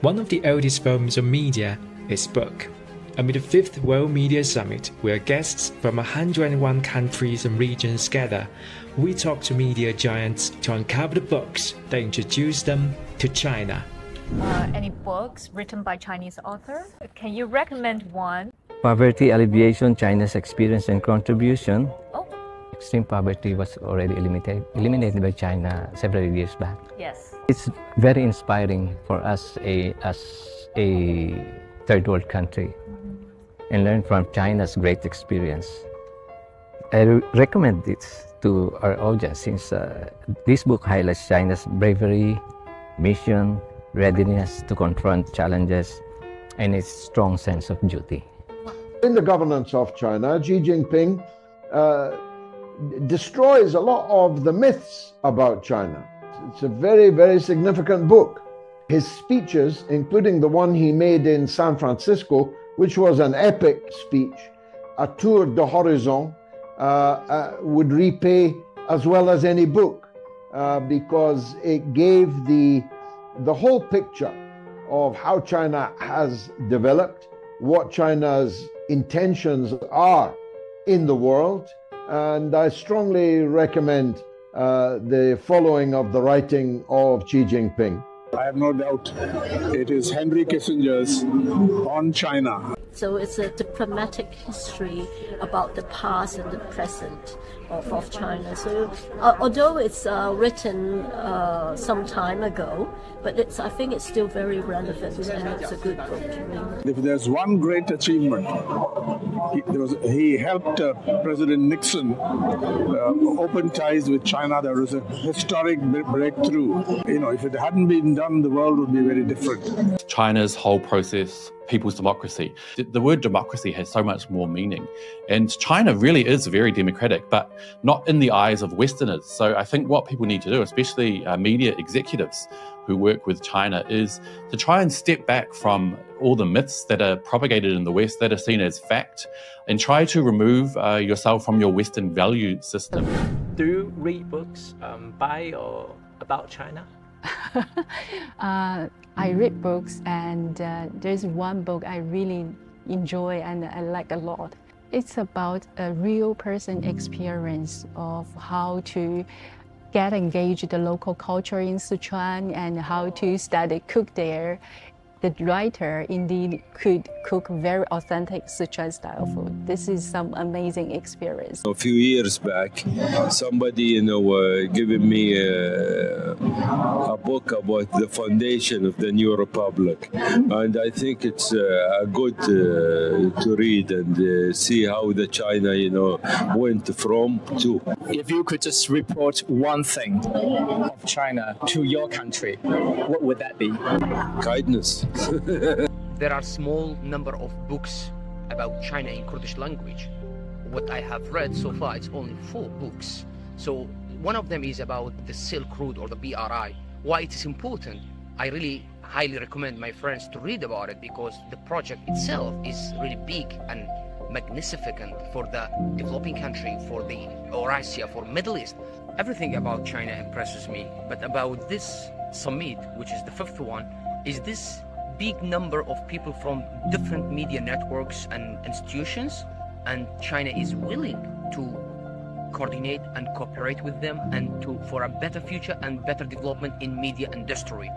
One of the oldest forms of media is book. Amid the 5th World Media Summit, where guests from 101 countries and regions gather, we talk to media giants to uncover the books that introduce them to China. Any books written by Chinese author? Can you recommend one? Poverty Alleviation, China's Experience and Contribution. Oh. Extreme poverty was already eliminated by China several years back. Yes. It's very inspiring for us as a third world country and learn from China's great experience. I recommend it to our audience since this book highlights China's bravery, mission, readiness to confront challenges, and its strong sense of duty. In the governance of China, Xi Jinping destroys a lot of the myths about China. It's a very, very significant book. His speeches, including the one he made in San Francisco, which was an epic speech, a tour de horizon, would repay as well as any book because it gave the whole picture of how China has developed, what China's intentions are in the world, and I strongly recommend the following of the writing of Xi Jinping. I have no doubt it is Henry Kissinger's On China. So it's a diplomatic history about the past and the present of China. So although it's written some time ago, but I think it's still very relevant and it's a good book to read. If there's one great achievement, he helped President Nixon open ties with China. There was a historic breakthrough. You know, if it hadn't been done, the world would be very different. China's whole process, people's democracy. The word democracy has so much more meaning. And China really is very democratic, but not in the eyes of Westerners. So I think what people need to do, especially media executives who work with China, is to try and step back from all the myths that are propagated in the West that are seen as fact and try to remove yourself from your Western value system. Do you read books by or about China? I read books, and there's one book I really enjoy and I like a lot. It's about a real person experience of how to get engaged in the local culture in Sichuan and how to study cook there. The writer indeed could cook very authentic Sichuan style food. This is some amazing experience. A few years back, somebody, given me a book about the foundation of the new republic, and I think it's good to read and see how the China, went from to. If you could just report one thing of China to your country, what would that be? Kindness. There are small number of books about China in Kurdish language. What I have read so far, it's only 4 books. So one of them is about the Silk Road or the BRI. Why it is important, I really highly recommend my friends to read about it because the project itself is really big and magnificent for the developing country, for the Eurasia, for Middle East. Everything about China impresses me, but about this summit, which is the 5th one, is this big number of people from different media networks and institutions, and China is willing to coordinate and cooperate with them and for a better future and better development in media industry.